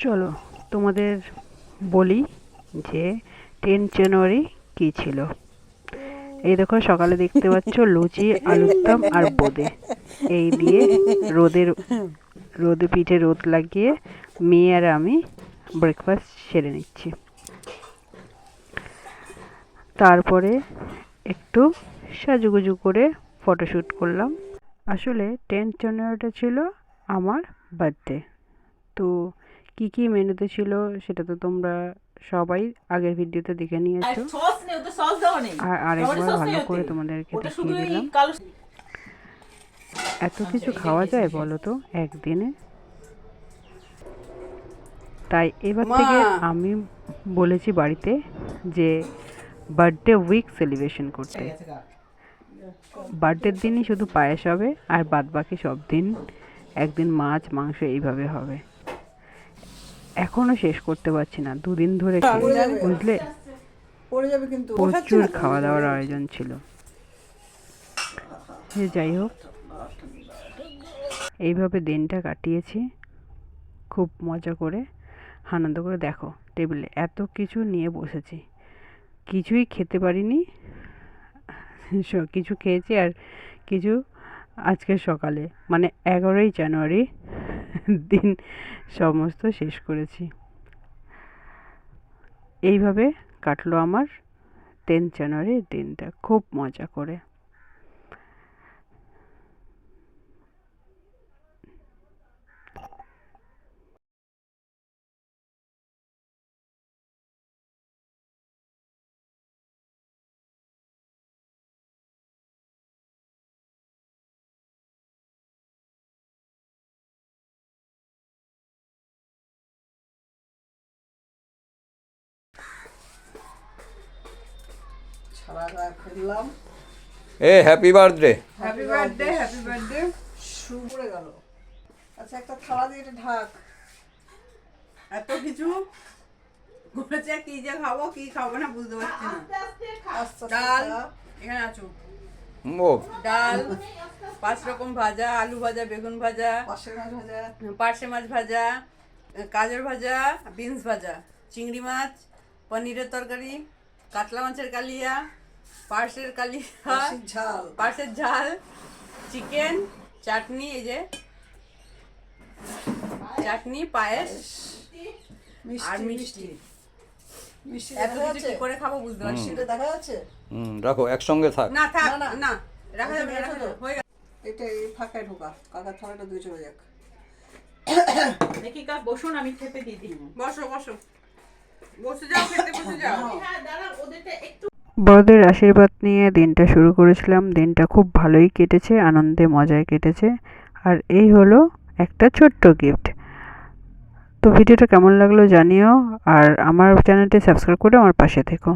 চলো তোমাদের বলি যে 10 জানুয়ারি কী ছিল। এই দেখো সকালে দেখতে পাচ্ছ লুচি, আলুর দম আর বোঁদে। এই দিয়ে রোদে পিঠে রোদ লাগিয়ে মেয়ে আর আমি ব্রেকফাস্ট সেরে নিচ্ছি। তারপরে একটু সাজুগুজু করে ফটোশ্যুট করলাম। আসলে 10 জানুয়ারিটা ছিল আমার বার্থডে। তো কি কি মেনুতে ছিল সেটা তো তোমরা সবাই আগের ভিডিওতে দেখে নিয়েছো, আর আরেকবার ভালো করে তোমাদেরকে দেখিয়ে দিলাম। এত কিছু খাওয়া যায় বলো তো একদিনে? তাই এবার থেকে আমি বলেছি বাড়িতে যে বার্থডে উইক সেলিব্রেশন করতে। বার্থডের দিনই শুধু পায়েস হবে, আর বাদ বাকি সব দিন একদিন মাছ মাংস এইভাবে হবে। এখনো শেষ করতে পারছি না, দুদিন ধরে বুঝলে প্রচুর খাওয়া দাওয়ার আয়োজন ছিল। যাই হোক, এইভাবে দিনটা কাটিয়েছি খুব মজা করে, আনন্দ করে। দেখো টেবিলে এত কিছু নিয়ে বসেছি, কিছুই খেতে পারিনি। কিছু খেয়েছি আর কিছু আজকে সকালে মানে 11ই জানুয়ারি দিন সমস্ত শেষ করেছি। এইভাবে কাটলো আমার 10 জানুয়ারির দিনটা খুব মজা করে। Happy birthday. Happy birthday, happy birthday. Shoe পড়ে গেল। আচ্ছা একটা থালা দিয়ে এটা ঢাক। এত কিছু করেছে, কি যে খাবো কি খাবো না বুঝতে পারছি না। ডাল এখানে আছো, ডাল, 5 রকম ভাজা, আলু ভাজা, বেগুন ভাজা, পার্শে মাছ ভাজা, গাজর ভাজা, বিনস ভাজা, চিংড়ি মাছ, পনিরের তরকারি, কাতলা মাছের কালিয়া, পার্শের কালিয়া, পার্শের ঝাল, চিকেন, চাটনি, এই যে চাটনি, পায়েস আর মিষ্টি। এত কিছু কি করে খাবো বুঝতে পারছি না। দেখা যাচ্ছে? রাখো একসঙ্গে থাক। না থাক না, রাখা যাবে না। এটা এই ফাঁকায় ঢোকা, কাকার থালাটা দুই চলে যাক। দেখি কাক বসুন, আমি খেতে দিয়ে দিই। বসো বসো, বসে যাও, খেতে বসে যাও। হ্যাঁ দাঁড়া, ওদেরটা একটু। বড়দের আশীর্বাদ নিয়ে দিনটা শুরু করেছিলাম। দিনটা খুব ভালোই কেটেছে, আনন্দে মজায় কেটেছে। আর এই হলো একটা ছোট্ট গিফট। তো ভিডিওটা কেমন লাগলো জানিও, আর আমার চ্যানেলটি সাবস্ক্রাইব করে আমার পাশে থেকো।